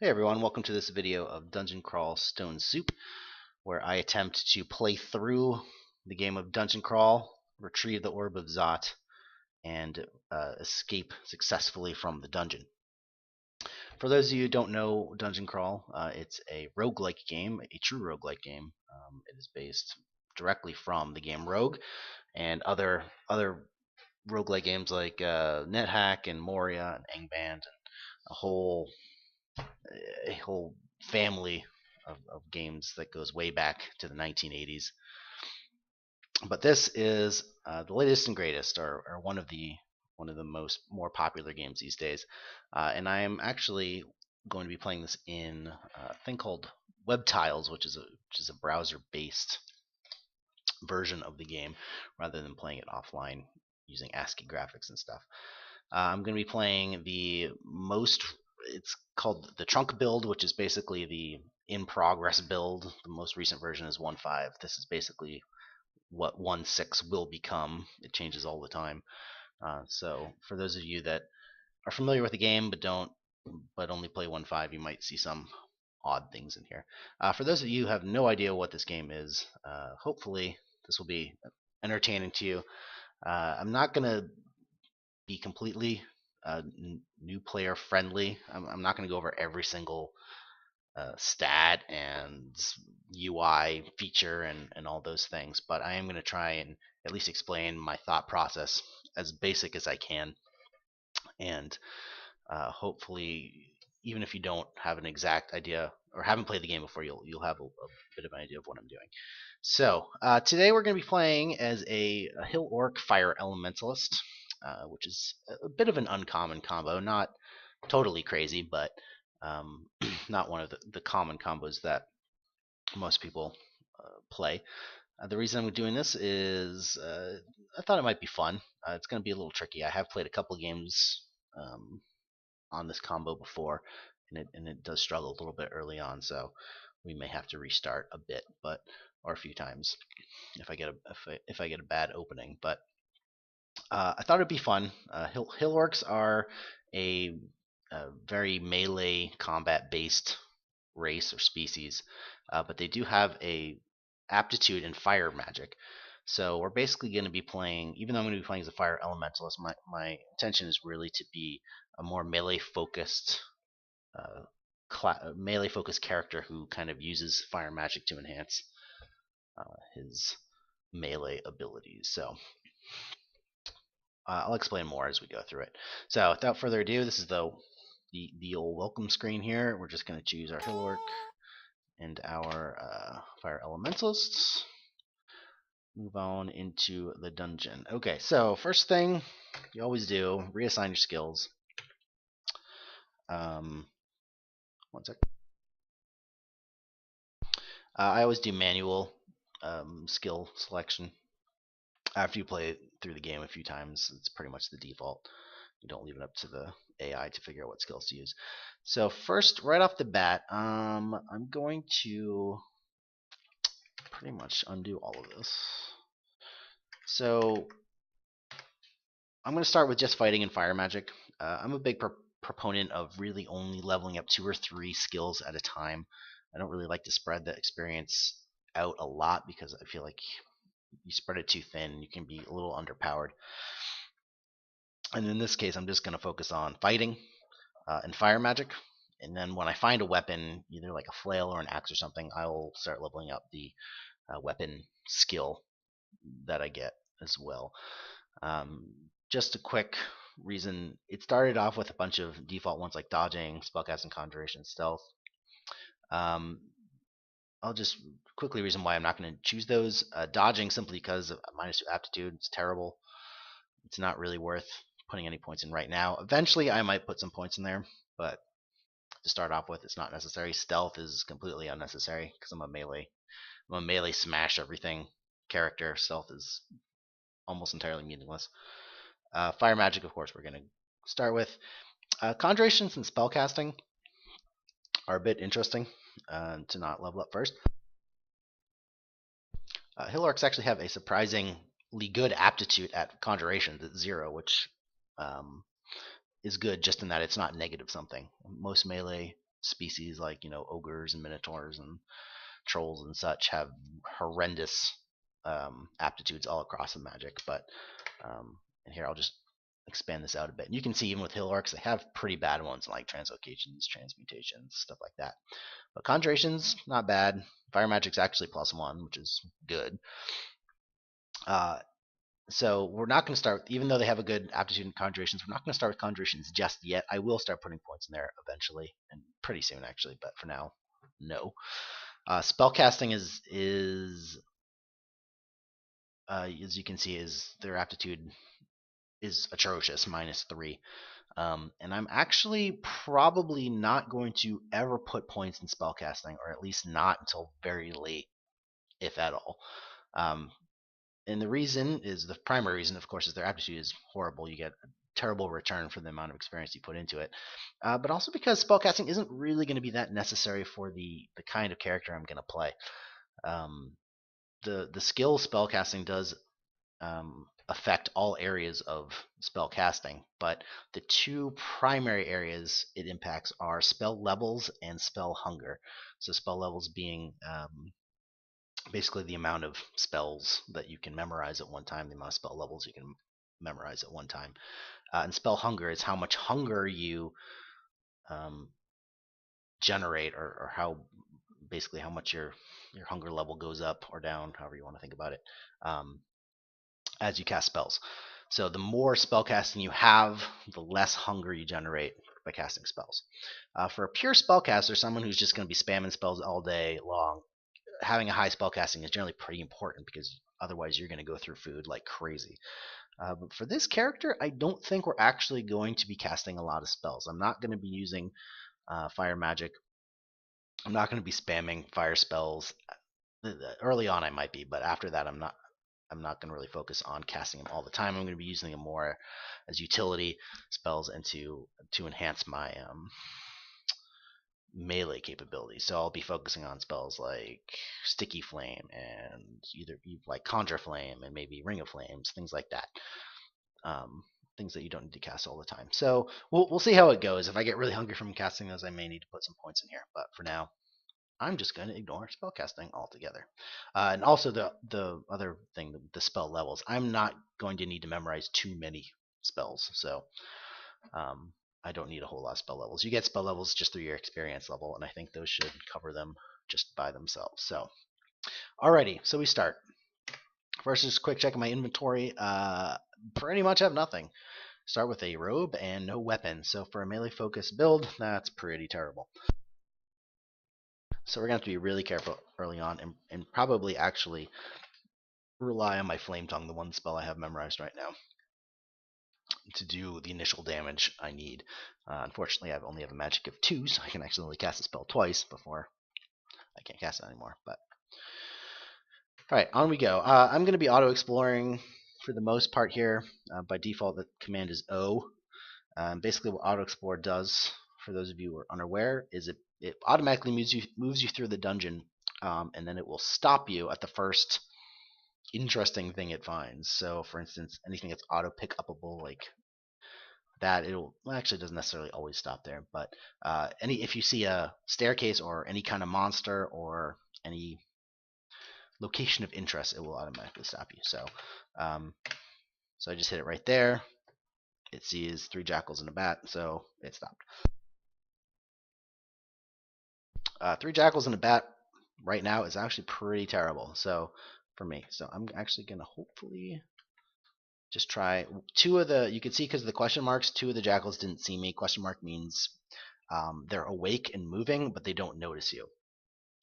Hey everyone, welcome to this video of Dungeon Crawl Stone Soup, where I attempt to play through the game of Dungeon Crawl, retrieve the Orb of Zot, and escape successfully from the dungeon. For those of you who don't know Dungeon Crawl, it's a roguelike game, a true roguelike game. It is based directly from the game Rogue and other roguelike games like NetHack and Moria and Angband, and a whole family of games that goes way back to the 1980s. But this is the latest and greatest, or one of the more popular games these days. And I am actually going to be playing this in a thing called WebTiles, which is a browser-based version of the game, rather than playing it offline using ASCII graphics and stuff. I'm going to be playing it's called the trunk build, which is basically the in progress build. The most recent version is 1.5. This is basically what 1.6 will become. It changes all the time. So for those of you that are familiar with the game but only play 1.5, you might see some odd things in here. For those of you who have no idea what this game is, hopefully this will be entertaining to you. I'm not going to be completely new player friendly. I'm not going to go over every single stat and UI feature and all those things, but I am going to try and at least explain my thought process as basic as I can, and hopefully, even if you don't have an exact idea or haven't played the game before, you'll have a bit of an idea of what I'm doing. So today we're going to be playing as a Hill Orc Fire Elementalist, which is a bit of an uncommon combo. Not totally crazy, but not one of the common combos that most people play. The reason I'm doing this is I thought it might be fun. It's going to be a little tricky. I have played a couple games on this combo before, and it does struggle a little bit early on, so we may have to restart a bit, or a few times if I get a bad opening. But I thought it'd be fun. Hill Orcs are a very melee combat based race or species, but they do have a aptitude in fire magic. So we're basically going to be playing, even though I'm going to be playing as a fire elementalist, my intention is really to be a more melee focused character who kind of uses fire magic to enhance his melee abilities. So I'll explain more as we go through it. So without further ado, this is the old welcome screen here. We're just going to choose our Hill Orc and our Fire Elementalists. Move on into the dungeon. Okay, so first thing you always do, reassign your skills. One sec. I always do manual skill selection. After you play through the game a few times, it's pretty much the default. You don't leave it up to the AI to figure out what skills to use. So first, right off the bat, I'm going to pretty much undo all of this. So I'm going to start with just fighting and fire magic. I'm a big proponent of really only leveling up 2 or 3 skills at a time. I don't really like to spread the experience out a lot because I feel like you spread it too thin, you can be a little underpowered. And in this case, I'm just going to focus on fighting and fire magic. And then when I find a weapon, either like a flail or an axe or something, I will start leveling up the weapon skill that I get as well. Just a quick reason, it started off with a bunch of default ones like dodging, spellcasting, conjuration, stealth. I'll just quickly reason why I'm not going to choose those. Dodging simply because of -2 aptitude. It's terrible. It's not really worth putting any points in right now. Eventually I might put some points in there, but to start off with, it's not necessary. Stealth is completely unnecessary because I'm a melee smash everything character. Stealth is almost entirely meaningless. Fire magic, of course, we're going to start with. Conjurations and spellcasting are a bit interesting to not level up first. Hill Orcs actually have a surprisingly good aptitude at conjurations at 0, which is good just in that it's not negative something. Most melee species like ogres and minotaurs and trolls and such have horrendous aptitudes all across the magic. But and here I'll just expand this out a bit. And you can see even with hill orcs, they have pretty bad ones like translocations, transmutations, stuff like that. But conjuration's not bad. Fire magic's actually +1, which is good. So we're not going to start, even though they have a good aptitude in conjurations, we're not going to start with conjurations just yet. I will start putting points in there eventually, and pretty soon actually, but for now, no. Spellcasting is as you can see, is their aptitude is atrocious, -3. And I'm actually probably not going to ever put points in spellcasting, or at least not until very late, if at all. And the reason is, the primary reason, of course, is their aptitude is horrible. You get a terrible return for the amount of experience you put into it. But also because spellcasting isn't really going to be that necessary for the kind of character I'm going to play. The skill spellcasting does affect all areas of spell casting, but the two primary areas it impacts are spell levels and spell hunger. So spell levels being basically the amount of spells that you can memorize at one time, the amount of spell levels you can memorize at one time. And spell hunger is how much hunger you generate, or how basically how much your hunger level goes up or down, however you want to think about it, as you cast spells. So the more spell casting you have, the less hunger you generate by casting spells. For a pure spellcaster, someone who's just going to be spamming spells all day long, having a high spell casting is generally pretty important, because otherwise you're going to go through food like crazy. But for this character, I don't think we're actually going to be casting a lot of spells. I'm not going to be using fire magic. I'm not going to be spamming fire spells. Early on I might be, but after that I'm not going to really focus on casting them all the time. I'm going to be using them more as utility spells and to enhance my melee capabilities. So I'll be focusing on spells like Sticky Flame and either like Conjure Flame and maybe Ring of Flames, things like that. Things that you don't need to cast all the time. So we'll see how it goes. If I get really hungry from casting those, I may need to put some points in here. But for now, I'm just going to ignore spellcasting altogether. And also the other thing, the spell levels. I'm not going to need to memorize too many spells, so I don't need a whole lot of spell levels. You get spell levels just through your experience level, and I think those should cover them just by themselves. So, alrighty, so we start. First, just a quick check of my inventory. Pretty much have nothing. Start with a robe and no weapon. So for a melee focused build, that's pretty terrible. So we're going to have to be really careful early on, and probably actually rely on my Flame Tongue, the one spell I have memorized right now, to do the initial damage I need. Unfortunately, I only have a magic of 2, so I can actually only cast a spell twice before I can't cast it anymore. But alright, on we go. I'm going to be auto-exploring for the most part here. By default, the command is O. Basically what auto-explore does, for those of you who are unaware, is it automatically moves you through the dungeon, and then it will stop you at the first interesting thing it finds. So for instance, anything that's auto pick upable like that, actually doesn't necessarily always stop there, but if you see a staircase or any kind of monster or any location of interest, it will automatically stop you. So I just hit it right there. It sees 3 jackals and a bat, so it stopped. 3 jackals and a bat right now is actually pretty terrible. So for me, so I'm actually gonna hopefully just try 2 of the. You can see because of the question marks, 2 of the jackals didn't see me. Question mark means they're awake and moving, but they don't notice you.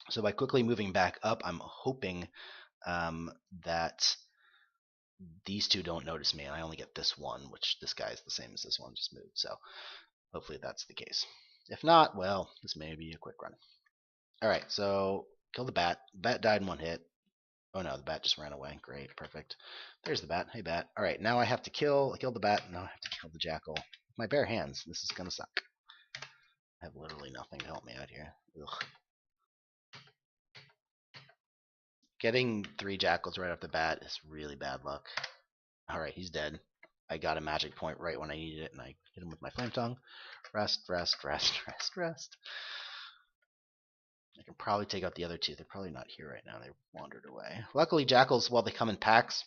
So by quickly moving back up, I'm hoping that these 2 don't notice me, and I only get this one, which this guy is the same as this one, just moved. So hopefully that's the case. If not, well, this may be a quick run. Alright, so kill the bat. The bat died in 1 hit. Oh no, the bat just ran away. Great, perfect. There's the bat. Hey bat. Alright, now I have to kill the bat, now I have to kill the jackal. With my bare hands. This is gonna suck. I have literally nothing to help me out here. Ugh. Getting 3 jackals right off the bat is really bad luck. Alright, he's dead. I got a magic point right when I needed it, and I hit him with my flame tongue. Rest, rest, rest, rest, rest. I can probably take out the other two. They're probably not here right now. They wandered away. Luckily, jackals, while they come in packs,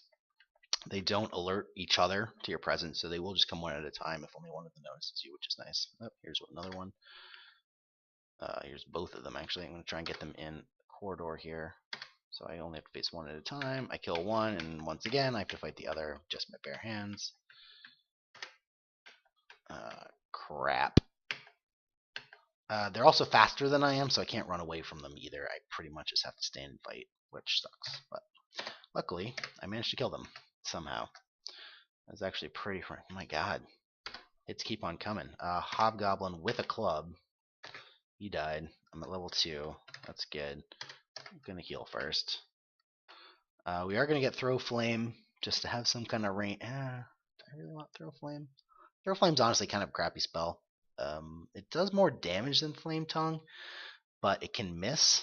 they don't alert each other to your presence, so they will just come one at a time if only one of them notices you, which is nice. Oh, here's another one. Here's both of them, actually. I'm going to try and get them in the corridor here. So I only have to face one at a time. I kill one, and once again, I have to fight the other, just my bare hands. Crap. They're also faster than I am, so I can't run away from them either. I pretty much just have to stand and fight, which sucks. But luckily, I managed to kill them somehow. That's actually pretty. Oh my god. Hits keep on coming. Hobgoblin with a club. He died. I'm at level 2. That's good. I'm going to heal first. We are going to get Throw Flame just to have some kind of range. Do I really want Throw Flame? Throw Flame's honestly kind of a crappy spell. It does more damage than Flame Tongue, but it can miss.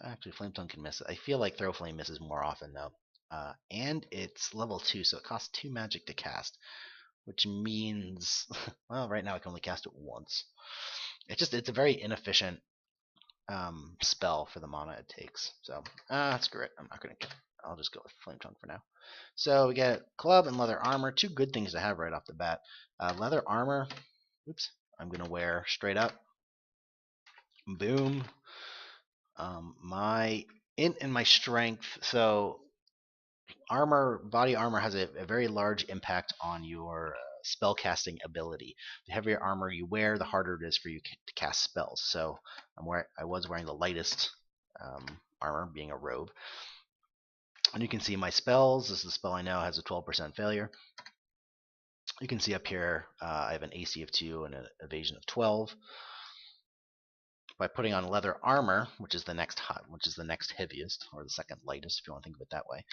Actually, Flame Tongue can miss. I feel like Throw Flame misses more often though. And it's level 2, so it costs 2 magic to cast, which means, well, right now I can only cast it once. It's a very inefficient spell for the mana it takes. So screw it. I'm not gonna. I'll just go with Flame Tongue for now. So we get club and leather armor. 2 good things to have right off the bat. Leather armor. Oops. I'm gonna wear straight up. Boom. My int and my strength. So body armor has a very large impact on your spell casting ability. The heavier armor you wear, the harder it is for you to cast spells. So I was wearing the lightest armor, being a robe. And you can see my spells. This is the spell I know has a 12% failure. You can see up here I have an AC of 2 and an evasion of 12. By putting on leather armor, which is the next heaviest, or the second lightest, if you want to think of it that way.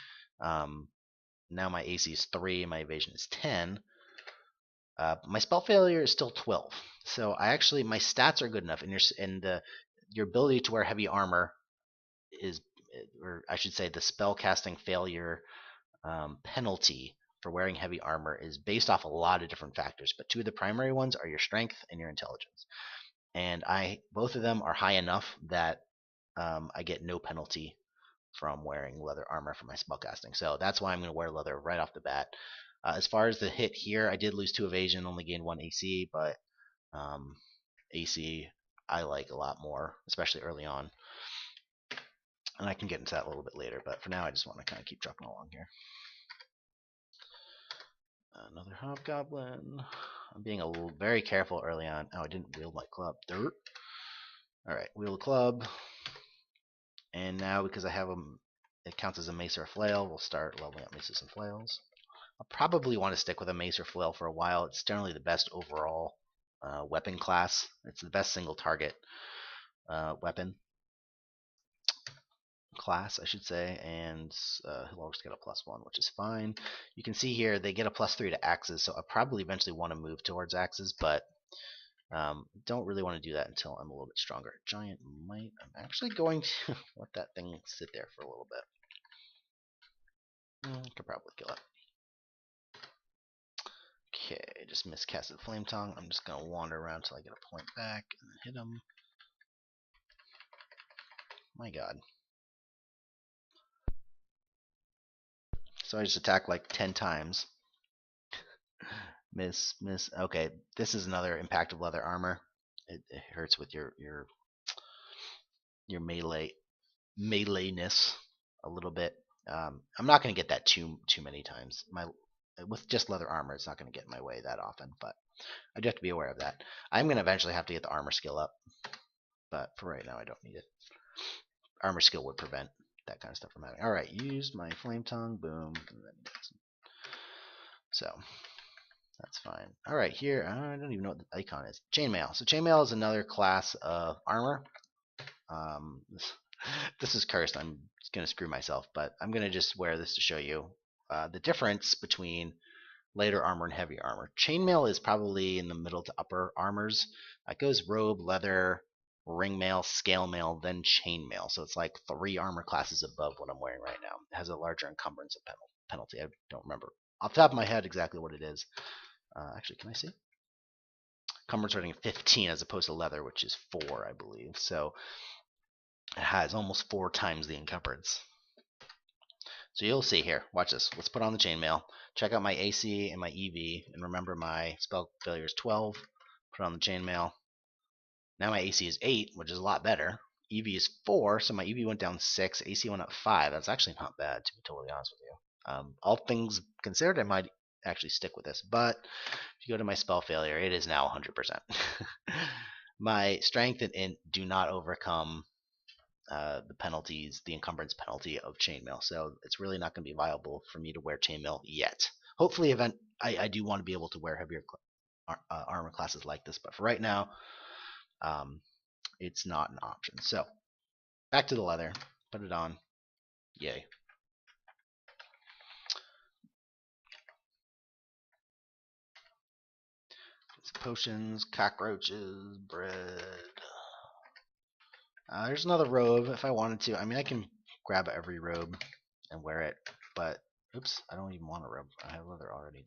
Now my AC is 3, and my evasion is 10. My spell failure is still 12. So my stats are good enough, and your ability to wear heavy armor is, or I should say, the spell casting failure penalty for wearing heavy armor is based off a lot of different factors, but 2 of the primary ones are your strength and your intelligence. And both of them are high enough that I get no penalty from wearing leather armor for my spellcasting. So that's why I'm going to wear leather right off the bat. As far as the hit here, I did lose 2 evasion, only gained 1 AC, but AC I like a lot more, especially early on. And I can get into that a little bit later, but for now I just want to kind of keep trucking along here. Another hobgoblin. I'm being very careful early on. Oh, I didn't wield my club. Dirt. Alright, wield a club. And now, because I have it counts as a mace or a flail, we'll start leveling up maces and flails. I'll probably want to stick with a mace or flail for a while. It's generally the best overall weapon class. It's the best single target weapon class, I should say, and he'll always get a +1, which is fine. You can see here they get a +3 to axes, so I probably eventually want to move towards axes, but don't really want to do that until I'm a little bit stronger. Giant might. I'm actually going to let that thing sit there for a little bit. I could probably kill it. Okay, just miscasted Flame Tongue. I'm just going to wander around until I get a point back and then hit him. My god. So I just attack like 10 times. Miss. Okay, this is another impact of leather armor. It hurts with your meleeness a little bit. I'm not going to get that too many times. With just leather armor, it's not going to get in my way that often, but I do have to be aware of that. I'm going to eventually have to get the armor skill up, but for right now I don't need it. Armor skill would prevent that kind of stuff from happening. Alright, use my Flame Tongue, boom. So, that's fine. Alright, here, I don't even know what the icon is. Chainmail. So chainmail is another class of armor. This is cursed. I'm going to screw myself, but I'm going to just wear this to show you the difference between lighter armor and heavy armor. Chainmail is probably in the middle to upper armors. It goes robe, leather, ringmail, scalemail, then chainmail. So it's like 3 armor classes above what I'm wearing right now. It has a larger encumbrance penalty. I don't remember off the top of my head exactly what it is. Actually, can I see? Encumbrance rating 15 as opposed to leather, which is 4, I believe. So It has almost 4 times the encumbrance. So you'll see here. Watch this. Let's put on the chainmail. Check out my AC and my EV, and remember my spell failure is 12. Put on the chainmail. Now my AC is 8, which is a lot better. EV is 4, so my EV went down 6. AC went up 5. That's actually not bad, to be totally honest with you. All things considered, I might actually stick with this. But if you go to my spell failure, it is now 100%. My strength and int do not overcome the penalties, the encumbrance penalty of chainmail. So it's really not going to be viable for me to wear chainmail yet. Hopefully, I do want to be able to wear heavier armor classes like this, but for right now, it's not an option. So back to the leather, put it on. Yay. Potions, cockroaches, bread. There's another robe if I wanted to. I mean, I can grab every robe and wear it, but oops, I don't even want a robe. I have leather already.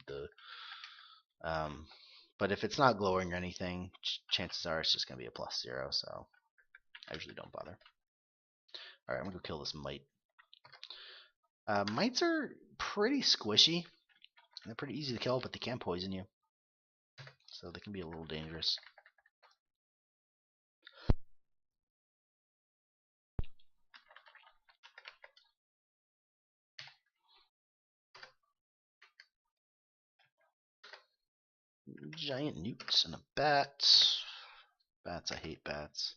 But if it's not glowing or anything, chances are it's just going to be a +0, so I usually don't bother. Alright, I'm going to go kill this mite. Mites are pretty squishy. They're pretty easy to kill, but they can poison you. So they can be a little dangerous. Giant newts and a bat. Bats, I hate bats.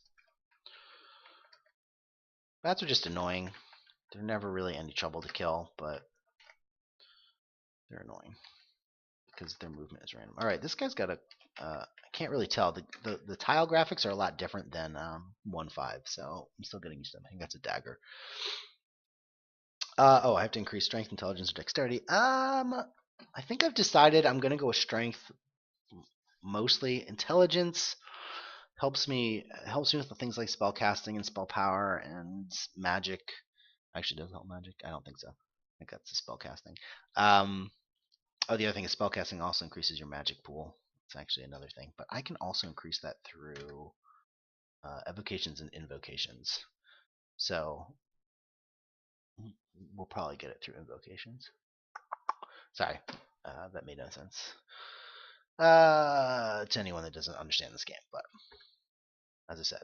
Bats are just annoying. They're never really any trouble to kill, but they're annoying because their movement is random. Alright, this guy's got a... I can't really tell. The tile graphics are a lot different than 1.5, so I'm still getting used to them. I think that's a dagger. Oh, I have to increase strength, intelligence, or dexterity. I think I've decided I'm going to go with strength mostly. Intelligence helps me with the things like spell casting and spell power and magic. Actually, does it help magic? I don't think so. I think that's the spell casting. Oh, the other thing is spell casting also increases your magic pool. It's actually another thing, but I can also increase that through evocations and invocations. So we'll probably get it through invocations. Sorry, that made no sense to anyone that doesn't understand this game. But as I said,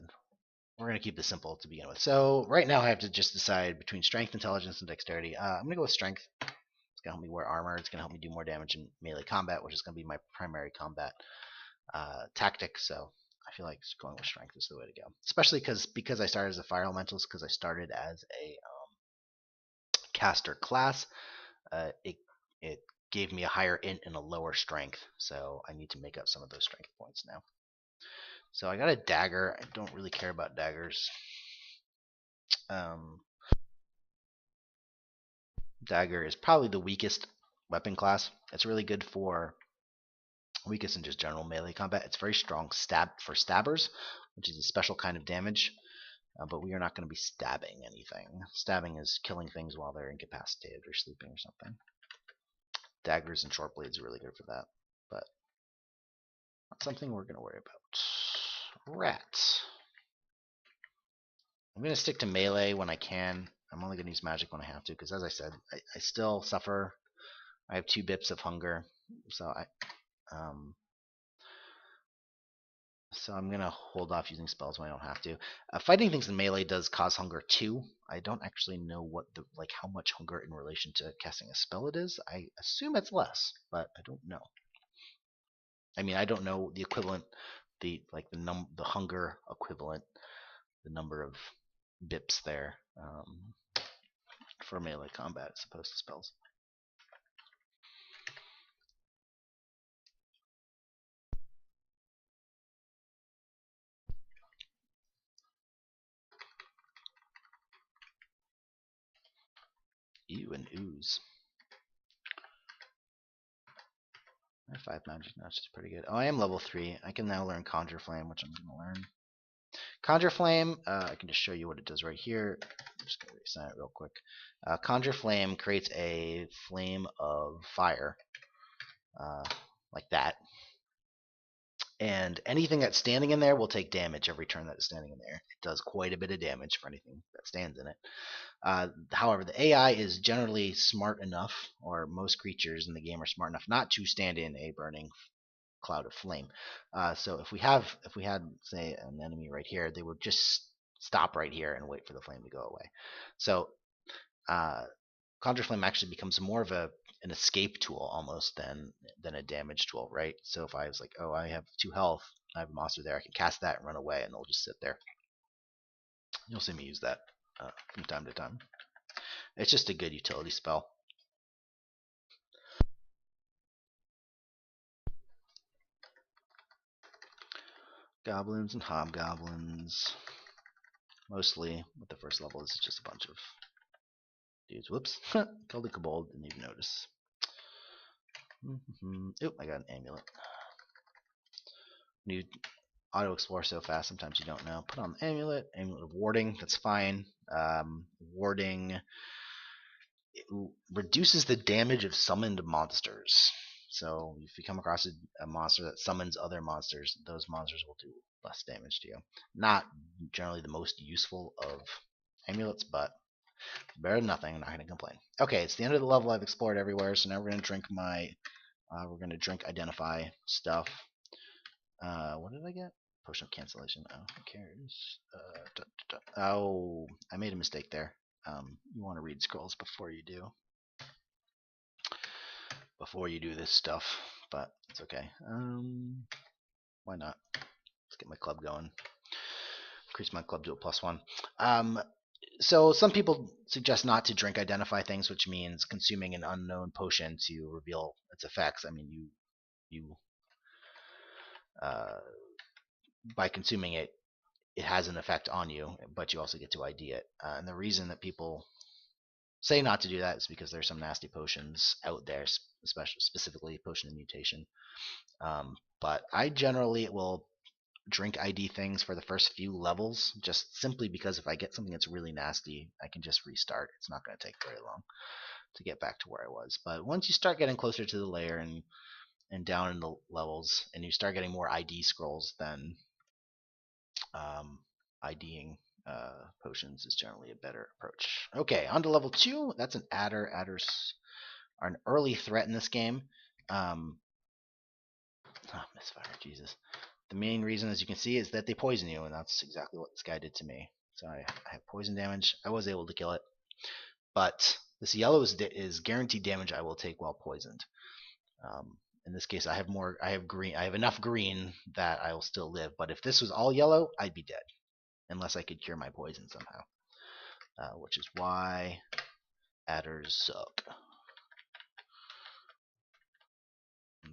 we're going to keep this simple to begin with. So right now I have to just decide between strength, intelligence, and dexterity. I'm going to go with strength. It's going to help me wear armor. It's going to help me do more damage in melee combat, which is going to be my primary combat tactic. So I feel like going with strength is the way to go. Especially because I started as a fire elementalist, because I started as a caster class. It gave me a higher int and a lower strength, so I need to make up some of those strength points now. So I got a dagger. I don't really care about daggers. Dagger is probably the weakest weapon class. It's really good for weakest in just general melee combat. It's very strong for stabbers, which is a special kind of damage. But we are not going to be stabbing anything. Stabbing is killing things while they're incapacitated or sleeping or something. Daggers and short blades are really good for that, but not something we're going to worry about. Rats. I'm going to stick to melee when I can. I'm only going to use magic when I have to, because as I said, I still suffer. I have 2 bips of hunger, so I'm going to hold off using spells when I don't have to. Fighting things in melee does cause hunger too. I don't actually know what how much hunger in relation to casting a spell it is. I assume it's less, but I don't know. I mean, I don't know the equivalent, the hunger equivalent, the number of bips there for melee combat as opposed to spells. Ew, and ooze. I have 5 magic now, which is pretty good. Oh, I am level 3. I can now learn Conjure Flame, which I'm going to learn. Conjure Flame, I can just show you what it does right here. I'm just going to reset it real quick. Conjure Flame creates a flame of fire, like that. And anything that's standing in there will take damage every turn that is standing in there. It does quite a bit of damage for anything that stands in it. However, the AI is generally smart enough, or most creatures in the game are smart enough not to stand in a burning cloud of flame. So if we had say an enemy right here, they would just stop right here and wait for the flame to go away. So Conjure Flame actually becomes more of an escape tool almost than a damage tool, right? So if I was like, oh, I have 2 health, I have a monster there, I can cast that and run away, and they'll just sit there. You'll see me use that from time to time. It's just a good utility spell. Goblins and hobgoblins. Mostly, with the first level, this is just a bunch of dudes. Whoops. Killed a kobold, didn't even notice. Oop, I got an amulet. You auto explore so fast, sometimes you don't know. Put on the amulet. Amulet of warding, that's fine. Warding reduces the damage of summoned monsters. So if you come across a monster that summons other monsters, those monsters will do less damage to you. Not generally the most useful of amulets, but better than nothing. I'm not going to complain. Okay, it's the end of the level. I've explored everywhere, so now we're going to drink identify stuff. What did I get? Potion of cancellation. Oh, who cares? Oh, I made a mistake there. You want to read scrolls before you do this stuff, but it's okay. Why not? Let's get my club going. Increase my club to a +1. So some people suggest not to drink identify things, which means consuming an unknown potion to reveal its effects. I mean, you by consuming it, it has an effect on you, but you also get to ID it. And the reason that people say not to do that is because there's some nasty potions out there, especially specifically potion of mutation. But I generally will drink ID things for the first few levels, just simply because if I get something that's really nasty, I can just restart. It's not going to take very long to get back to where I was. But once you start getting closer to the layer and down in the levels, and you start getting more ID scrolls, then IDing potions is generally a better approach. Okay, on to level 2. That's an adder. Adders are an early threat in this game. Misfire, Jesus. The main reason, as you can see, is that they poison you, and that's exactly what this guy did to me. So I have poison damage. I was able to kill it, but this yellow is guaranteed damage I will take while poisoned. In this case, I have more. I have green. I have enough green that I will still live. But if this was all yellow, I'd be dead, unless I could cure my poison somehow. Which is why adders suck.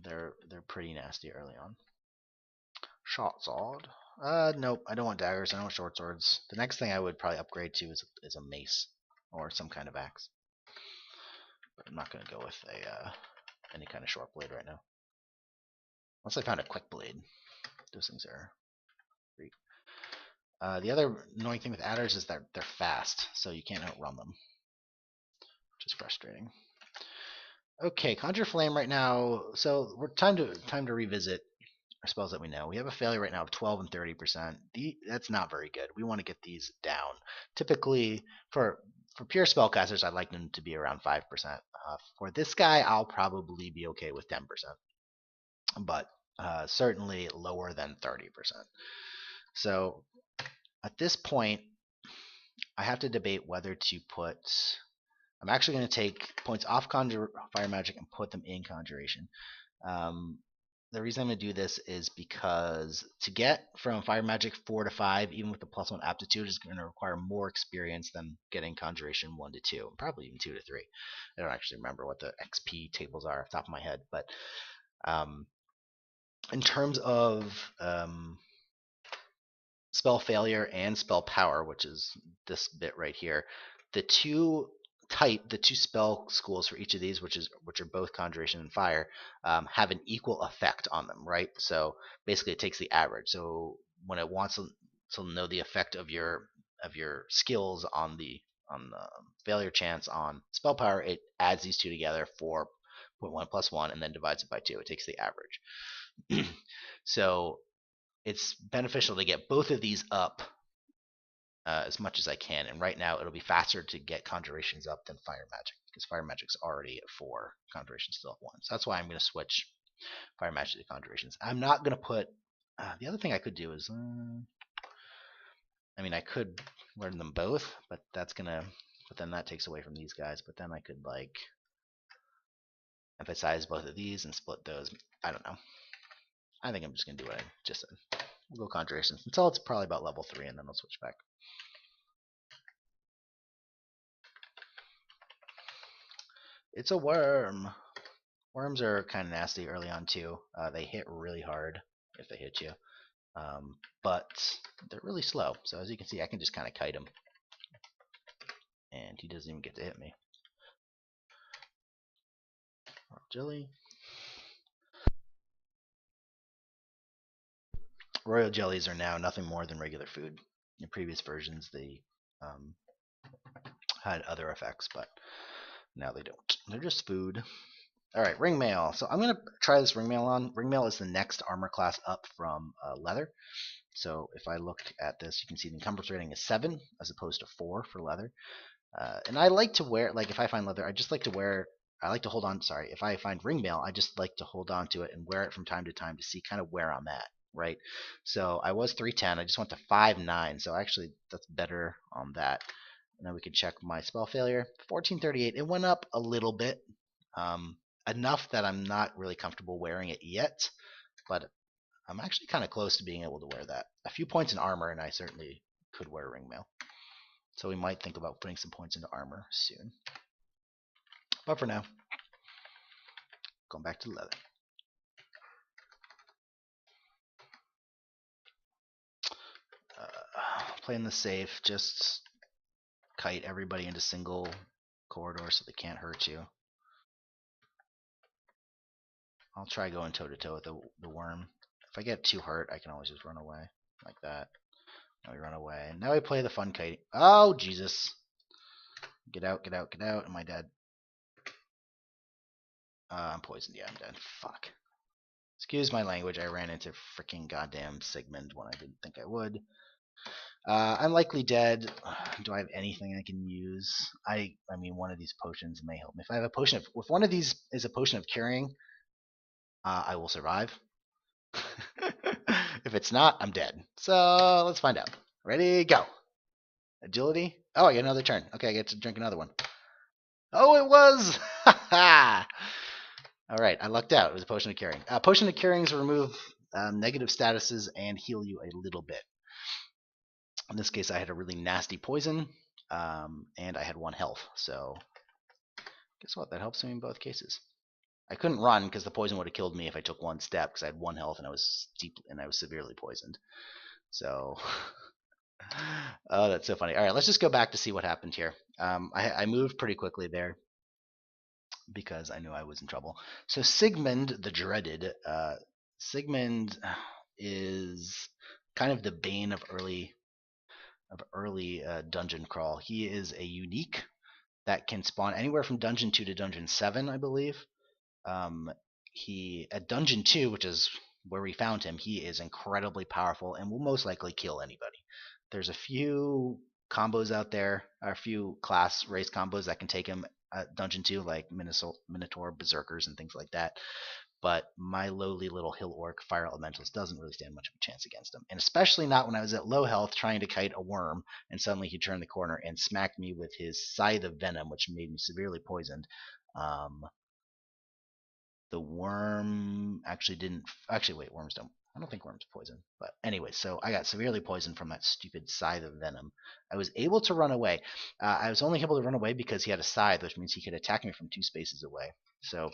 They're pretty nasty early on. Short sword. Nope. I don't want daggers. I don't want short swords. The next thing I would probably upgrade to is a mace or some kind of axe. But I'm not going to go with any kind of short blade right now. Once I found a quick blade, those things are great. The other annoying thing with adders is that they're fast, so you can't outrun them, which is frustrating. Okay, Conjure Flame right now. So we're time to revisit our spells that we know. We have a failure right now of 12 and 30%. That's not very good. We want to get these down. Typically, for pure spellcasters, I'd like them to be around 5%. For this guy, I'll probably be okay with 10%, but certainly lower than 30%. So at this point, I have to debate whether to put. I'm actually going to take points off Fire Magic and put them in Conjuration. The reason I'm going to do this is because to get from Fire Magic 4 to 5, even with the +1 aptitude, is going to require more experience than getting Conjuration 1 to 2, and probably even 2 to 3. I don't actually remember what the XP tables are off the top of my head, but in terms of spell failure and spell power, which is this bit right here, the two spell schools for each of these, which are both Conjuration and Fire, have an equal effect on them, right? So basically, it takes the average. So when it wants to know the effect of your skills on the failure chance on spell power, it adds these two together for 0.1 + 1 and then divides it by 2. It takes the average. So it's beneficial to get both of these up as much as I can. And right now it'll be faster to get conjurations up than fire magic, because fire magic's already at 4, conjurations still at 1. So that's why I'm going to switch fire magic to conjurations. I'm not going to put the other thing I could do is I mean, I could learn them both, but then that takes away from these guys. But then I could like emphasize both of these and split those. I don't know. I think I'm just gonna do what I just said. We'll go conjurations until it's probably about level 3, and then I'll switch back. It's a worm. Worms are kind of nasty early on too. They hit really hard if they hit you, but they're really slow. So as you can see, I can just kind of kite him, and he doesn't even get to hit me. Jelly. Royal jellies are now nothing more than regular food. In previous versions, they had other effects, but now they don't. They're just food. All right, ringmail. So I'm going to try this ringmail on. Ringmail is the next armor class up from leather. So if I look at this, you can see the encumbrance rating is 7 as opposed to 4 for leather. And I like to wear, like if I find leather, I just like to wear, I like to hold on, sorry, if I find ringmail, I just like to hold on to it and wear it from time to time to see kind of where I'm at, right? So I was 310, I just went to 5.9, so actually that's better on that. And then we can check my spell failure. 1438, it went up a little bit. Enough that I'm not really comfortable wearing it yet, but I'm actually kind of close to being able to wear that. A few points in armor, and I certainly could wear ringmail. So we might think about putting some points into armor soon. But for now, going back to leather. Playing the safe, just kite everybody into single corridor so they can't hurt you. I'll try going toe-to-toe with the worm. If I get too hurt, I can always just run away. Like that. Now we run away. Now we play the fun kiting. Oh, Jesus. Get out, get out, get out. Am I dead? I'm poisoned. Yeah, I'm dead. Fuck. Excuse my language. I ran into freaking goddamn Sigmund when I didn't think I would. I'm likely dead. Do I have anything I can use? I mean, one of these potions may help me. If I have a potion of, if one of these is a potion of curing, I will survive. If it's not, I'm dead. So let's find out. Ready, go. Agility. Oh, I get another turn. Okay, I get to drink another one. Oh, it was. All right, I lucked out. It was a potion of curing. Potion of curings remove negative statuses and heal you a little bit. In this case, I had a really nasty poison, and I had 1 health. So guess what? That helps me in both cases. I couldn't run because the poison would have killed me if I took 1 step because I had 1 health and I was severely poisoned. So, oh, that's so funny. All right, let's just go back to see what happened here. I moved pretty quickly there because I knew I was in trouble. So Sigmund the Dreaded, Sigmund is kind of the bane of early dungeon crawl. He is a unique that can spawn anywhere from dungeon 2 to dungeon 7, I believe. He at dungeon 2, which is where we found him, he is incredibly powerful and will most likely kill anybody. There's a few combos out there, a few class race combos that can take him at dungeon 2, like Minotaur, Berserkers, and things like that. But my lowly little hill orc fire elementalist doesn't really stand much of a chance against him, and especially not when I was at low health trying to kite a worm, and suddenly he turned the corner and smacked me with his scythe of venom, which made me severely poisoned. The worm actually didn't. Actually, wait, worms don't. I don't think worms poison. But anyway, so I got severely poisoned from that stupid scythe of venom. I was able to run away. I was only able to run away because he had a scythe, which means he could attack me from 2 spaces away. So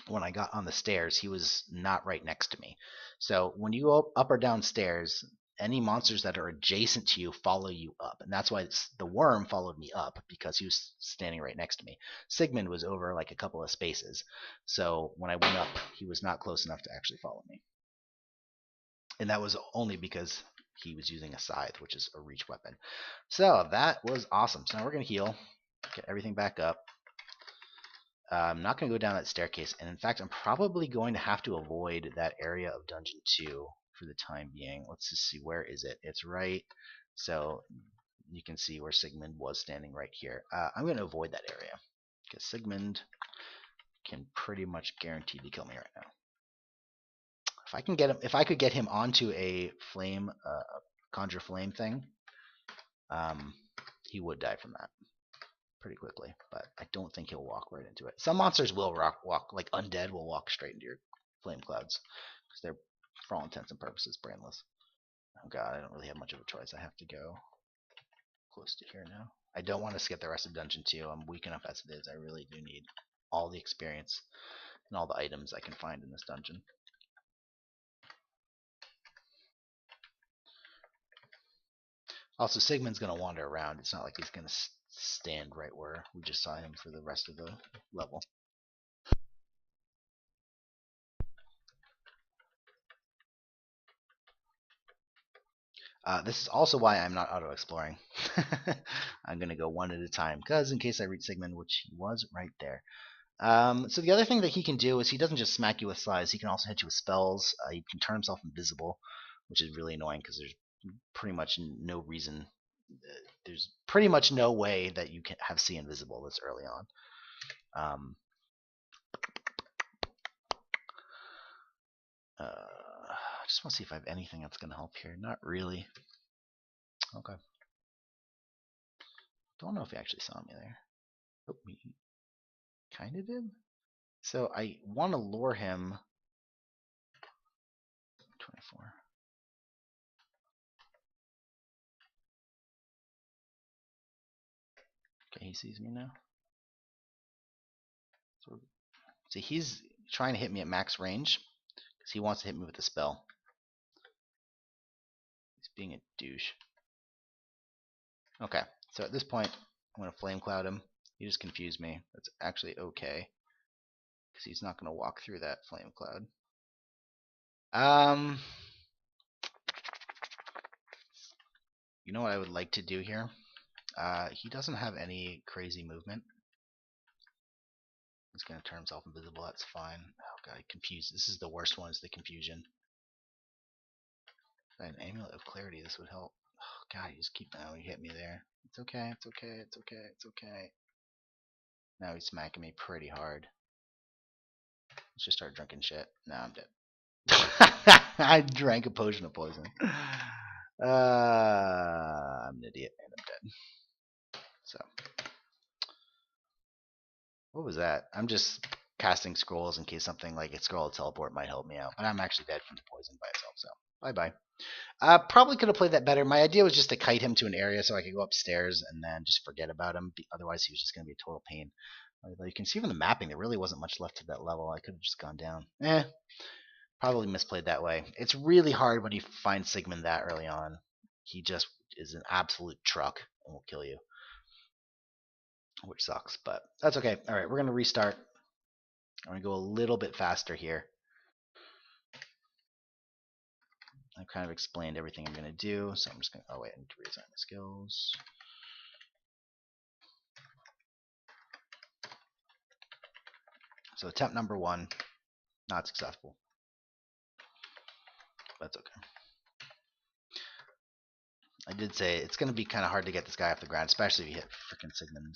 when I got on the stairs, he was not right next to me. So when you go up or down stairs, any monsters that are adjacent to you follow you up. And that's why the worm followed me up, because he was standing right next to me. Sigmund was over like a couple of spaces. So when I went up, he was not close enough to actually follow me. And that was only because he was using a scythe, which is a reach weapon. So that was awesome. So now we're going to heal, get everything back up. I'm not going to go down that staircase, and in fact, I'm probably going to have to avoid that area of Dungeon 2 for the time being. Let's just see, where is it? It's right, so you can see where Sigmund was standing right here. I'm going to avoid that area, because Sigmund can pretty much guarantee to kill me right now. If I can get him, if I could get him onto a flame, conjure flame thing, he would die from that pretty quickly. But I don't think he'll walk right into it. Some monsters will walk, like undead will walk straight into your flame clouds because they're, for all intents and purposes, brainless. Oh god, I don't really have much of a choice. I have to go close to here now. I don't want to skip the rest of Dungeon 2. I'm weak enough as it is. I really do need all the experience and all the items I can find in this dungeon. Also, Sigmund's going to wander around. It's not like he's going to stand right where we just saw him for the rest of the level. This is also why I'm not auto-exploring. I'm going to go one at a time, because in case I reach Sigmund, which he was right there. So the other thing that he can do is he doesn't just smack you with size, he can also hit you with spells. He can turn himself invisible, which is really annoying because there's pretty much no reason, there's pretty much no way that you can have see invisible this early on. I just want to see if I have anything that's going to help here. Not really. Okay. Don't know if he actually saw me there. Oh, he kind of did. So I want to lure him. 24. Okay, he sees me now. So, see, he's trying to hit me at max range because he wants to hit me with a spell. He's being a douche. Okay, so at this point, I'm going to flame cloud him. He just confused me. That's actually okay because he's not going to walk through that flame cloud. You know what I would like to do here? He doesn't have any crazy movement. He's going to turn himself invisible. That's fine. Oh god, confused. This is the worst one, is the confusion. An amulet of clarity. This would help. Oh god, you just keep. Oh, he hit me there. It's okay. It's okay. It's okay. It's okay. Now he's smacking me pretty hard. Let's just start drinking shit. Now I'm dead. I drank a potion of poison. I'm an idiot and I'm dead. So, what was that? I'm just casting scrolls in case something like a scroll of teleport might help me out. But I'm actually dead from the poison by itself. So, bye bye. Probably could have played that better. My idea was just to kite him to an area so I could go upstairs and then just forget about him. Otherwise, he was just going to be a total pain. You can see from the mapping, there really wasn't much left to that level. I could have just gone down. Probably misplayed that way. It's really hard when you find Sigmund that early on. He just is an absolute truck and will kill you, which sucks, but that's okay. All right, we're going to restart. I'm going to go a little bit faster here. I've kind of explained everything I'm going to do, so I'm just going to, oh wait, I need to reassign the skills. So attempt number 1, not successful. That's okay. I did say it's going to be kind of hard to get this guy off the ground, especially if you hit freaking Sigmund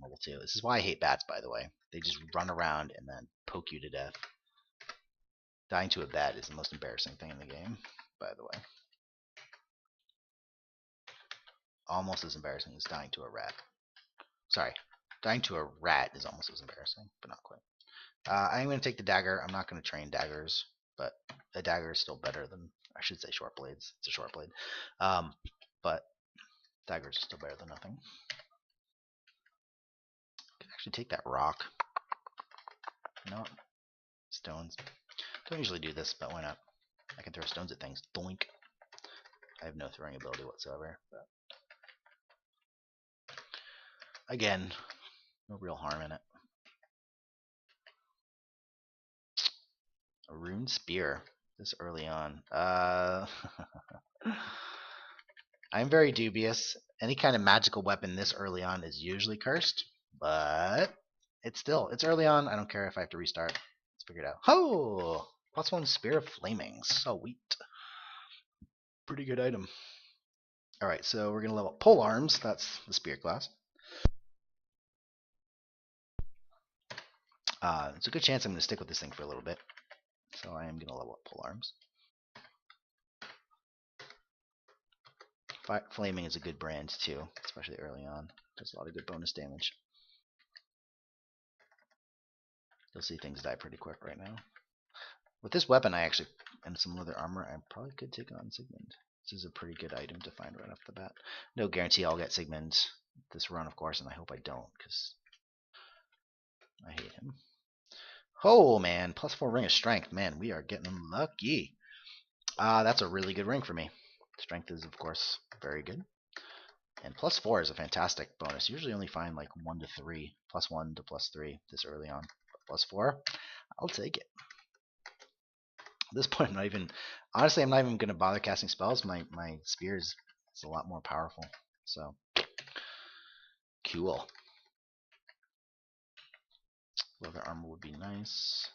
level 2. This is why I hate bats, by the way. They just run around and then poke you to death. Dying to a bat is the most embarrassing thing in the game, by the way. Almost as embarrassing as dying to a rat. Sorry, dying to a rat is almost as embarrassing, but not quite. I'm going to take the dagger. I'm not going to train daggers, but a dagger is still better than, I should say, short blades. It's a short blade. But daggers are still better than nothing. I can actually take that rock. No, stones. Don't usually do this, but why not? I can throw stones at things. Doink. I have no throwing ability whatsoever, but again, no real harm in it. A rune spear this early on. I'm very dubious. Any kind of magical weapon this early on is usually cursed, but it's early on. I don't care if I have to restart. Let's figure it out. Oh, +1 Spear of Flaming. Sweet. Pretty good item. All right, so we're gonna level up pole arms. That's the spear class. It's a good chance I'm gonna stick with this thing for a little bit. So I am gonna level up pole arms. Flaming is a good brand too, especially early on. Does a lot of good bonus damage. You'll see things die pretty quick right now. With this weapon, and some leather armor, I probably could take on Sigmund. This is a pretty good item to find right off the bat. No guarantee I'll get Sigmund this run, of course, and I hope I don't, because I hate him. Oh, man, +4 Ring of Strength. Man, we are getting lucky. That's a really good ring for me. Strength is, of course, very good. And +4 is a fantastic bonus. Usually only find like 1 to 3, +1 to +3 this early on. But +4, I'll take it. At this point, honestly, I'm not even going to bother casting spells. My spear is a lot more powerful. So, cool. Leather armor would be nice.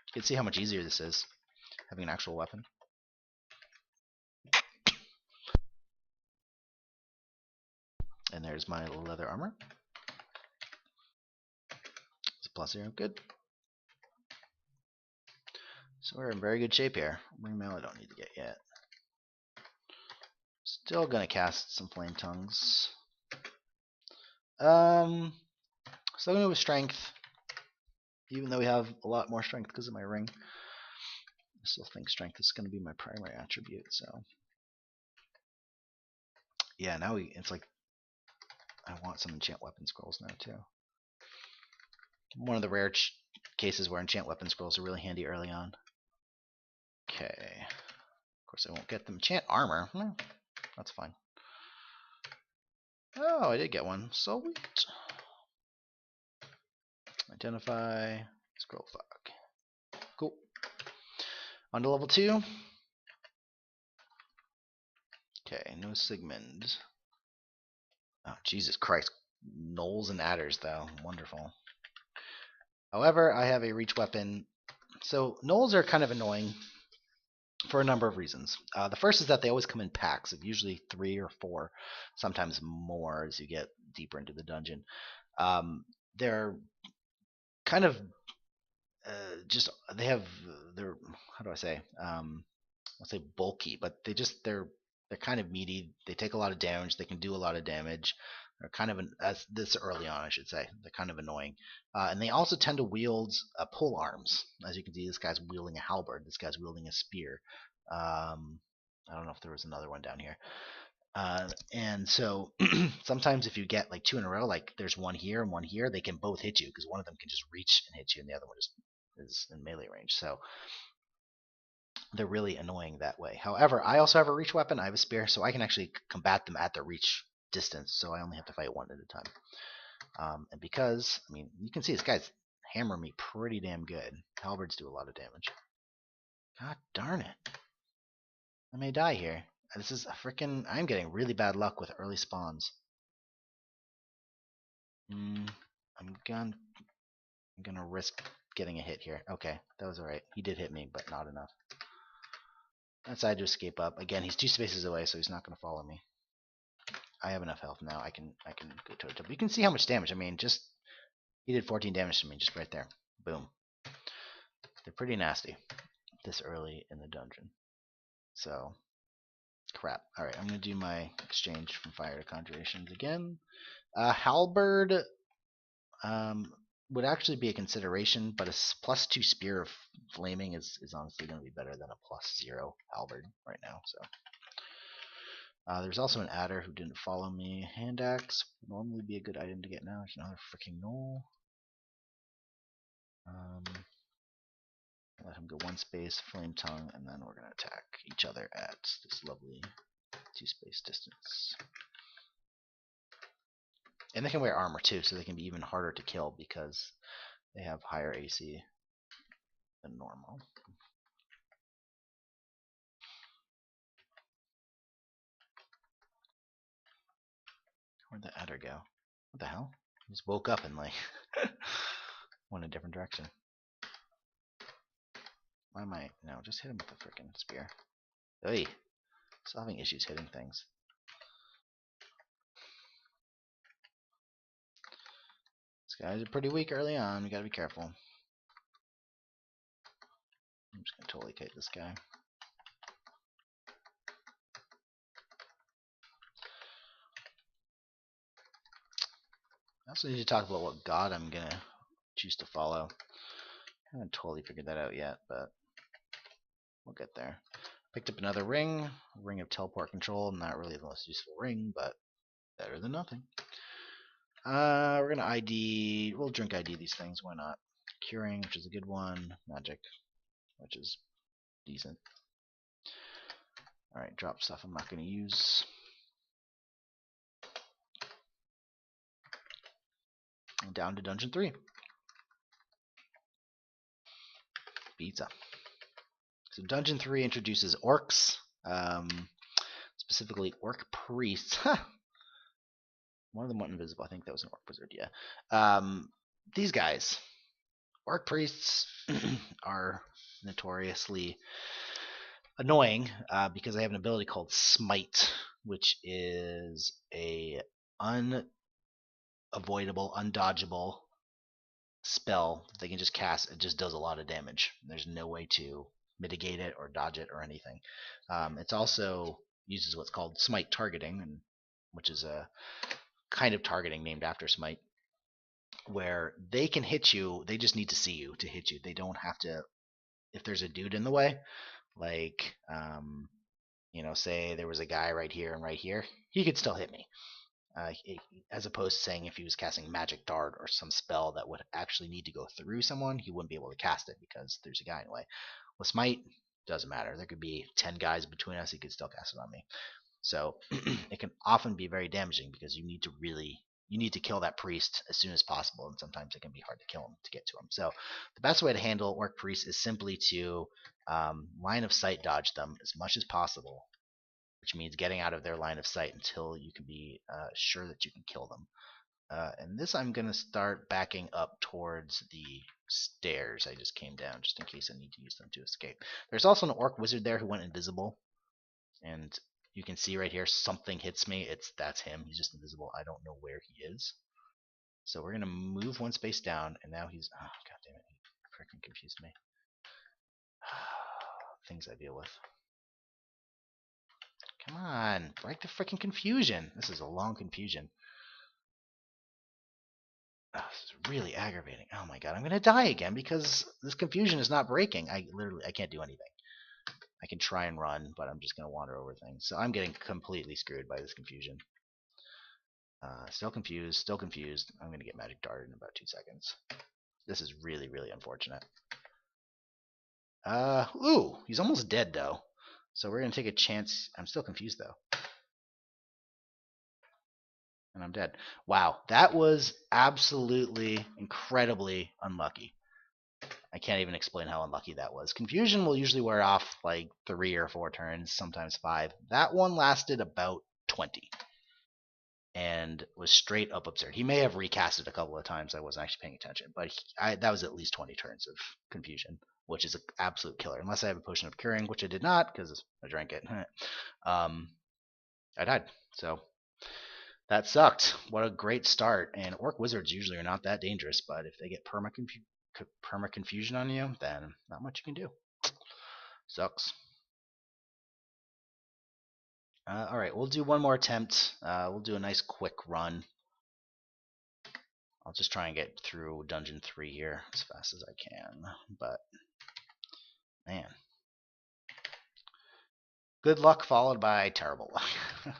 You can see how much easier this is, having an actual weapon. And there's my leather armor. It's a +0, good. So we're in very good shape here. Ring mail I don't need to get yet. Still gonna cast some flame tongues. Still gonna go with strength, even though we have a lot more strength because of my ring. I still think strength is gonna be my primary attribute. So yeah, now it's like I want some enchant weapon scrolls now too. One of the rare cases where enchant weapon scrolls are really handy early on. Okay. Of course, I won't get them. Enchant armor. That's fine. Oh, I did get one. Sweet. Identify. Scroll fog. Cool. On to level 2. Okay, no Sigmund. Oh, Jesus Christ. Gnolls and adders, though. Wonderful. However, I have a reach weapon. So, gnolls are kind of annoying for a number of reasons. The first is that they always come in packs of usually 3 or 4, sometimes more as you get deeper into the dungeon. They're kind of they're how do I say? I'll say bulky, but they're kind of meaty. They take a lot of damage. They can do a lot of damage. They're kind of this early on, I should say. They're kind of annoying, and they also tend to wield pole arms. As you can see, this guy's wielding a halberd. This guy's wielding a spear. I don't know if there was another one down here. And so sometimes if you get like 2 in a row, like there's one here and one here, they can both hit you because one of them can just reach and hit you, and the other one just is in melee range. So they're really annoying that way. However, I also have a reach weapon. I have a spear, so I can actually combat them at the reach distance. So I only have to fight one at a time. And because, I mean, you can see this guy's hammering me pretty damn good. Halberds do a lot of damage. God darn it. I may die here. This is a freaking... I'm getting really bad luck with early spawns. I'm gonna risk getting a hit here. Okay, that was alright. He did hit me, but not enough. I decided to escape up. Again, he's 2 spaces away, so he's not gonna follow me. I have enough health now. I can go toe to toe. You can see how much damage. I mean, he did 14 damage to me just right there. Boom. They're pretty nasty this early in the dungeon. So, crap. Alright, I'm going to do my exchange from fire to conjurations again. Halberd would actually be a consideration, but a +2 Spear of Flaming is honestly going to be better than a +0 Halberd right now. So, there's also an adder who didn't follow me. Hand axe would normally be a good item to get now. There's another freaking gnoll. Let him go 1 space, flame tongue, and then we're going to attack each other at this lovely 2 space distance. And they can wear armor too, so they can be even harder to kill because they have higher AC than normal. Where'd the adder go? What the hell? Just woke up and like went a different direction. Why am I? No, just hit him with the freaking spear. Hey, still having issues hitting things. These guys are pretty weak early on. We gotta be careful. I'm just gonna totally kite this guy. I also need to talk about what god I'm gonna choose to follow. I haven't totally figured that out yet, but we'll get there. Picked up another ring, ring of teleport control. Not really the most useful ring, but better than nothing. We're gonna ID. We'll drink ID these things. Why not? Curing, which is a good one. Magic, which is decent. All right, drop stuff I'm not gonna use. And down to dungeon 3. Pizza. So dungeon 3 introduces orcs, specifically orc priests. One of them went invisible. I think that was an orc wizard. Yeah. These guys, orc priests, are notoriously annoying because they have an ability called Smite, which is a unavoidable, undodgeable spell that they can just cast. It just does a lot of damage. There's no way to mitigate it or dodge it or anything. It's also uses what's called Smite targeting, which is a kind of targeting named after Smite, where they can hit you. They just need to see you to hit you. They don't have to. If there's a dude in the way, like say there was a guy right here and right here, he could still hit me. As opposed to saying if he was casting magic dart or some spell that would actually need to go through someone, he wouldn't be able to cast it because there's a guy in the way. With Smite, doesn't matter. There could be 10 guys between us, he could still cast it on me. So it can often be very damaging because you need to kill that priest as soon as possible, and sometimes it can be hard to kill him to get to him. So the best way to handle orc priests is simply to line of sight dodge them as much as possible, which means getting out of their line of sight until you can be sure that you can kill them. And this I'm going to start backing up towards the stairs I just came down, just in case I need to use them to escape. There's also an orc wizard there who went invisible, and you can see right here something hits me. That's him. He's just invisible. I don't know where he is. So we're going to move one space down, and now he's... Oh, god damn it. He freaking confused me. Things I deal with. Come on, break the freaking confusion. This is a long confusion. Oh, this is really aggravating. Oh my god, I'm gonna die again because this confusion is not breaking. I can't do anything. I can try and run, but I'm just gonna wander over things. So I'm getting completely screwed by this confusion. Still confused, still confused. I'm gonna get magic darted in about 2 seconds. This is really, really unfortunate. Ooh, he's almost dead though. So we're gonna take a chance. I'm still confused though. And I'm dead. Wow, that was absolutely incredibly unlucky. I can't even explain how unlucky that was. Confusion will usually wear off like 3 or 4 turns, sometimes 5. That one lasted about 20 and was straight up absurd. He may have recast it a couple of times. I wasn't actually paying attention, but that was at least 20 turns of confusion, which is an absolute killer. Unless I have a potion of curing, which I did not because I drank it. I died. So that sucked. What a great start. And orc wizards usually are not that dangerous, but if they get perma confusion on you, then not much you can do. Sucks. All right, we'll do one more attempt. We'll do a nice quick run. I'll just try and get through dungeon 3 here as fast as I can. But man, good luck followed by terrible luck.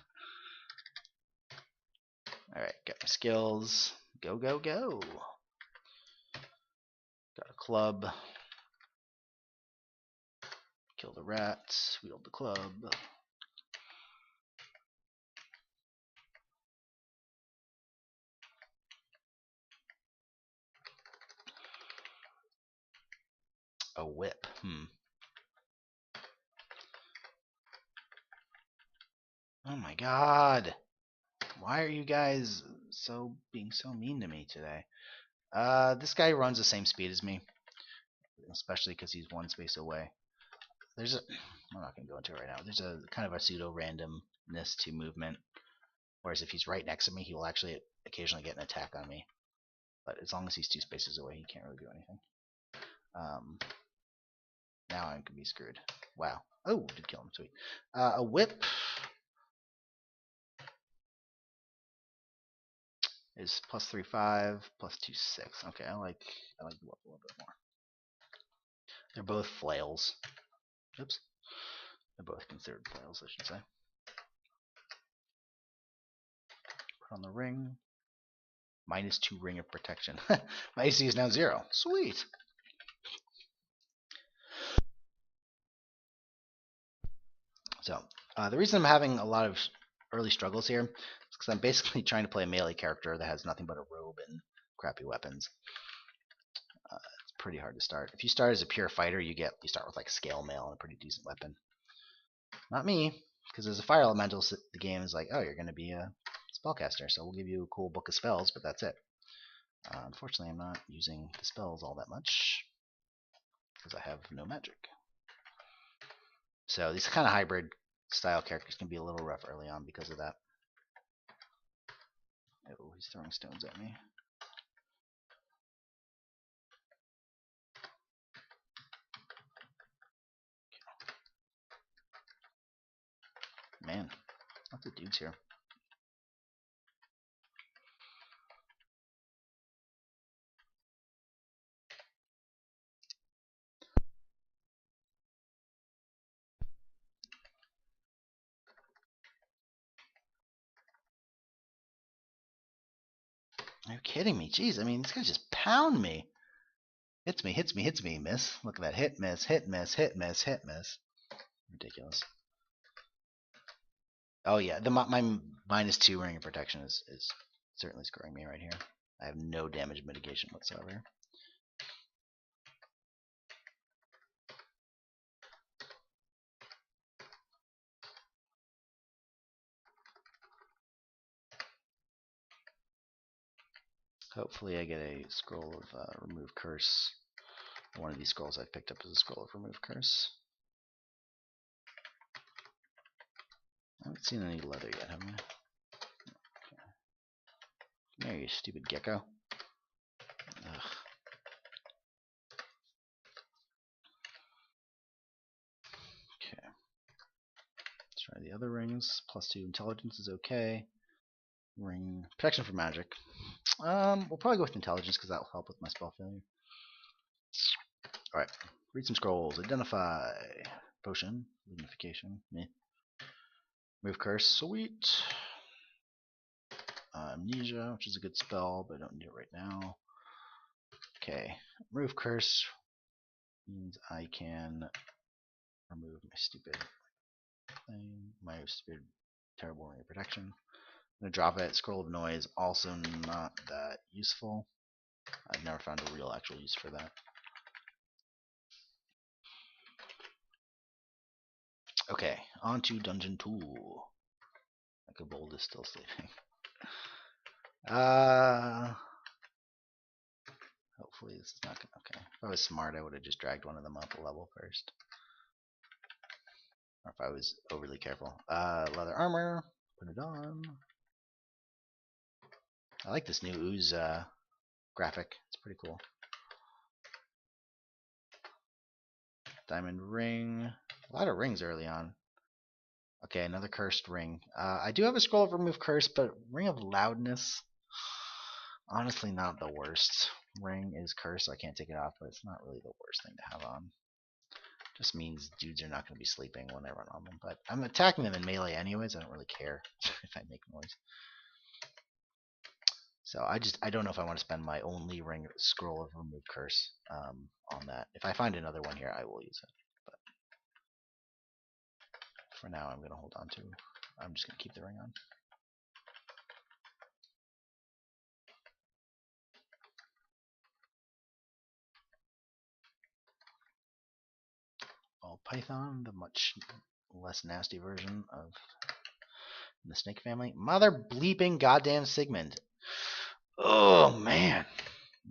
All right, got my skills. Go, go, go. Got a club. Kill the rats. Wield the club. A whip. Oh my god. Why are you guys being so mean to me today. This guy runs the same speed as me, especially because he's one space away. I'm not going to go into it right now. There's a kind of a pseudo randomness to movement, whereas if he's right next to me, he will actually occasionally get an attack on me. But as long as he's 2 spaces away, he can't really do anything. Now I can be screwed. Wow. Oh, did kill him. Sweet. A whip is +3/5, +2/6. Okay, I like the whip a little bit more. They're both flails. Oops. They're both considered flails, I should say. Put on the ring. -2 ring of protection. My AC is now 0. Sweet. So, the reason I'm having a lot of early struggles here is because I'm basically trying to play a melee character that has nothing but a robe and crappy weapons. It's pretty hard to start. If you start as a pure fighter, you start with like scale mail and a pretty decent weapon. Not me, because as a fire elemental, the game is like, oh, you're going to be a spellcaster, so we'll give you a cool book of spells, but that's it. Unfortunately, I'm not using the spells all that much because I have no magic. So these kind of hybrid style characters can be a little rough early on because of that. Oh, he's throwing stones at me. Man, lots of dudes here. Are you kidding me? Jeez, I mean, these guys just pound me. Hits me, hits me, hits me, miss. Look at that. Hit, miss, hit, miss, hit, miss, hit, miss. Ridiculous. Oh, yeah. My -2 ring of protection is certainly screwing me right here. I have no damage mitigation whatsoever. Hopefully I get a scroll of remove curse. One of these scrolls I've picked up is a scroll of remove curse. I haven't seen any leather yet, have I? Okay. Come here, you stupid gecko. Ugh. Okay. Let's try the other rings. +2 intelligence is okay. Ring protection for magic. We'll probably go with intelligence because that will help with my spell failure. Alright. Read some scrolls. Identify. Potion. Lignification. Meh. Move curse. Sweet. Amnesia, which is a good spell, but I don't need it right now. Okay. Remove curse means I can remove my stupid thing, my stupid terrible ring of protection. I'm going to drop it. Scroll of noise, also not that useful. I've never found a real actual use for that. Okay, on to Dungeon 2. Like a bold is still sleeping. Hopefully this is not gonna. Okay, if I was smart, I would have just dragged one of them up a level first. Or if I was overly careful. Leather armor. Put it on. I like this new ooze graphic. It's pretty cool. Diamond ring. A lot of rings early on. Okay, another cursed ring. I do have a scroll of remove curse, but ring of loudness. Honestly, not the worst. Ring is cursed, so I can't take it off, but it's not really the worst thing to have on. Just means dudes are not going to be sleeping when I run on them. But I'm attacking them in melee anyways. I don't really care if I make noise. So I don't know if I want to spend my only ring scroll of remove curse on that. If I find another one here, I will use it. But for now, I'm going to hold on to. I'm just going to keep the ring on. Ball python, the much less nasty version of the snake family. Mother bleeping goddamn Sigmund. Oh man,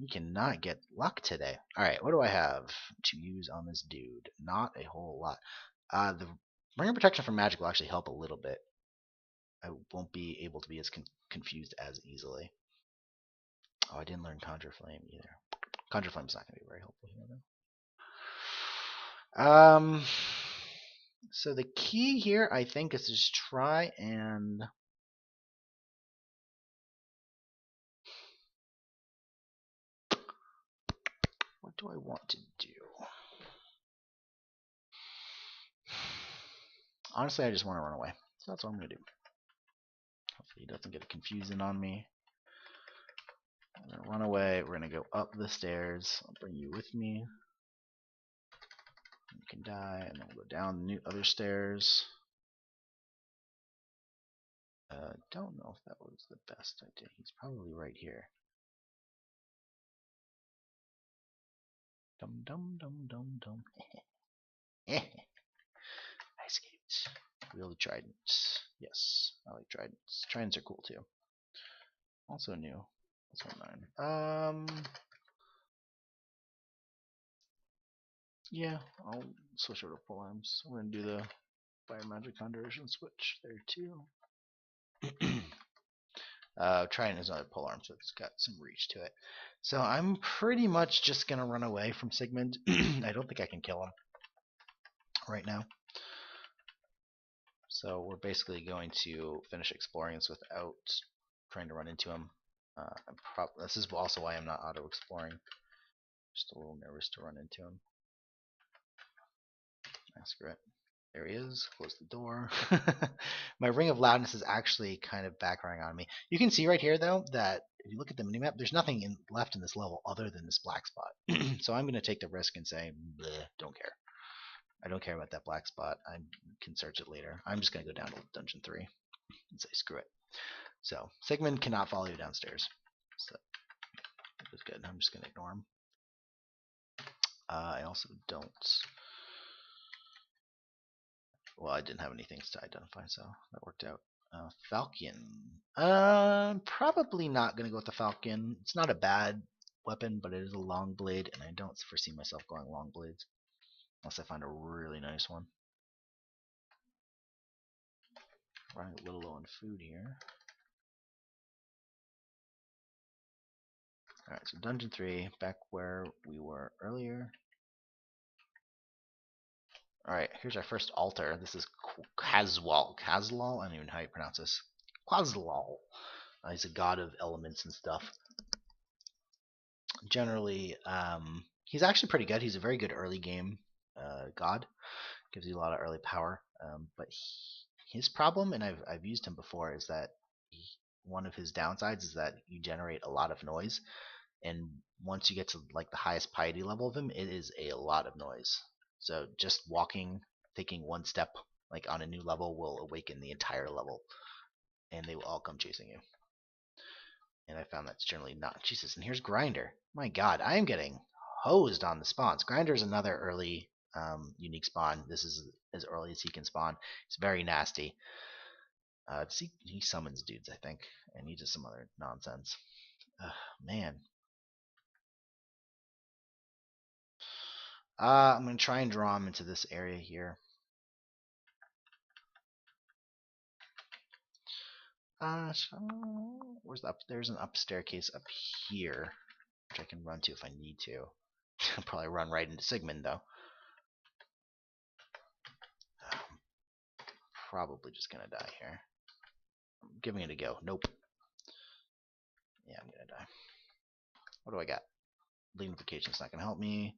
we cannot get luck today. All right, what do I have to use on this dude? Not a whole lot. The ring of protection from magic will actually help a little bit. I won't be able to be as confused as easily. Oh, I didn't learn Conjure Flame either. Conjure Flame's not going to be very helpful here, though. So the key here, I think, is to just try and... What do I want to do? Honestly, I just want to run away. So that's what I'm going to do. Hopefully he doesn't get confusing on me. I'm going to run away. We're going to go up the stairs. I'll bring you with me. You can die, and then we'll go down the other stairs. Don't know if that was the best idea. He's probably right here. Dum dum dum dum dum. I escaped. Wield the tridents. Yes, I like tridents. Tridents are cool too. Also new. That's 1/9. Yeah, I'll switch over to full arms. We're gonna do the fire magic conjuration switch there too. Trident is another pole arm, so it's got some reach to it. So I'm pretty much just gonna run away from Sigmund. I don't think I can kill him right now. So we're basically going to finish exploring this without trying to run into him. This is also why I'm not auto-exploring. Just a little nervous to run into him. Screw it. There he is. Close the door. My Ring of Loudness is actually kind of backfiring on me. You can see right here, though, that if you look at the minimap, there's nothing left in this level other than this black spot. So I'm going to take the risk and say, bleh, don't care. I don't care about that black spot. I can search it later. I'm just going to go down to Dungeon 3 and say, screw it. So Sigmund cannot follow you downstairs. So that's good. I'm just going to ignore him. I also don't... Well, I didn't have any things to identify, so that worked out. Falcon. Probably not going to go with the Falcon. It's not a bad weapon, but it is a long blade, and I don't foresee myself going long blades. Unless I find a really nice one. Running a little low on food here. Alright, so Dungeon 3, back where we were earlier. Alright, here's our first altar. This is Kazwal. Kazlal? I don't even know how you pronounce this. Kazlal. He's a god of elements and stuff. Generally, he's actually pretty good. He's a very good early game god. Gives you a lot of early power. But his problem, and I've used him before, is that one of his downsides is that you generate a lot of noise. And once you get to like the highest piety level of him, it is a lot of noise. So just walking, taking one step like on a new level will awaken the entire level, and they will all come chasing you. And I found that's generally not. Jesus, and here's Grinder. My God, I am getting hosed on the spawns. Grinder is another early unique spawn. This is as early as he can spawn. It's very nasty. He summons dudes, I think, and he does some other nonsense. Man. I'm going to try and draw him into this area here. So where's the there's an up staircase up here, which I can run to if I need to. I'll probably run right into Sigmund, though. Probably just going to die here. I'm giving it a go. Nope. Yeah, I'm going to die. What do I got? Lignification's not going to help me.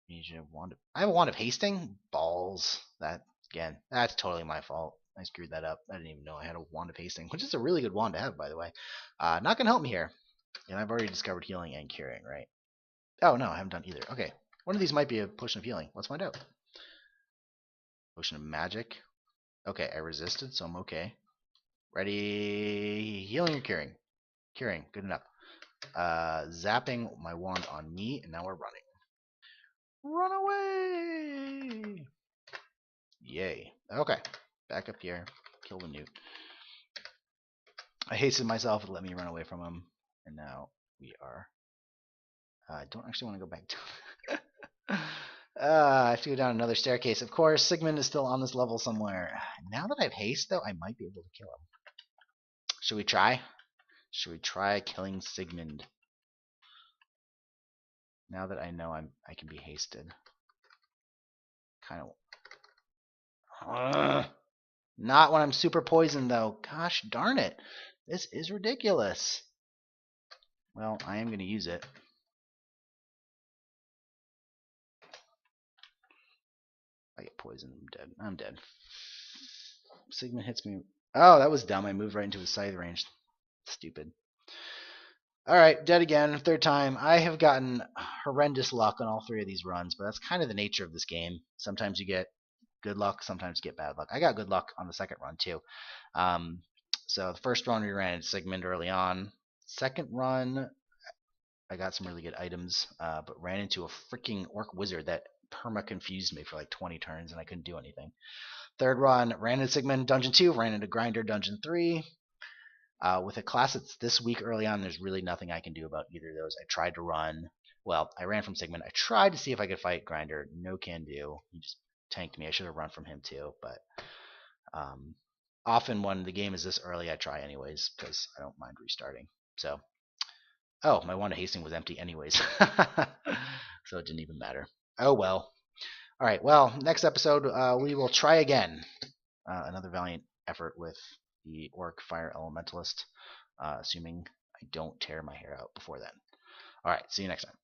I have a Wand of Hasting? Balls. That, again, that's totally my fault. I screwed that up. I didn't even know I had a Wand of Hasting, which is a really good wand to have, by the way. Not going to help me here. And I've already discovered healing and curing, right? Oh, no, I haven't done either. Okay. One of these might be a potion of healing. Let's find out. Potion of magic. Okay, I resisted, so I'm okay. Ready? Healing or curing? Curing. Good enough. Zapping my wand on me, and now we're running. Run away! Yay. Okay. Back up here. Kill the newt. I hastened myself. It let me run away from him, and now we are. I don't actually want to go back down. I have to go down another staircase. Of course, Sigmund is still on this level somewhere. Now that I have haste, though, I might be able to kill him. Should we try? Should we try killing Sigmund? Now that I know I can be hasted. Kind of. Not when I'm super poisoned, though. Gosh darn it. This is ridiculous. Well, I am going to use it. I get poisoned. I'm dead. I'm dead. Sigmund hits me. Oh, that was dumb. I moved right into his scythe range. Stupid. Alright, dead again. Third time. I have gotten horrendous luck on all three of these runs, but that's kind of the nature of this game. Sometimes you get good luck, sometimes you get bad luck. I got good luck on the second run, too. So the first run we ran into Sigmund early on. Second run, I got some really good items, but ran into a freaking orc wizard that perma-confused me for like 20 turns, and I couldn't do anything. Third run, ran into Sigmund Dungeon 2, ran into Grinder Dungeon 3. With a class that's this week early on, there's really nothing I can do about either of those. I tried to run. Well, I ran from Sigmund. I tried to see if I could fight Grinder. No can do. He just tanked me. I should have run from him too. But often when the game is this early, I try anyways because I don't mind restarting. So, oh, my Wand of Hasting was empty anyways. So it didn't even matter. Oh well. All right. Well, next episode, we will try again. Another valiant effort with the Orc Fire Elementalist, assuming I don't tear my hair out before then. All right, see you next time.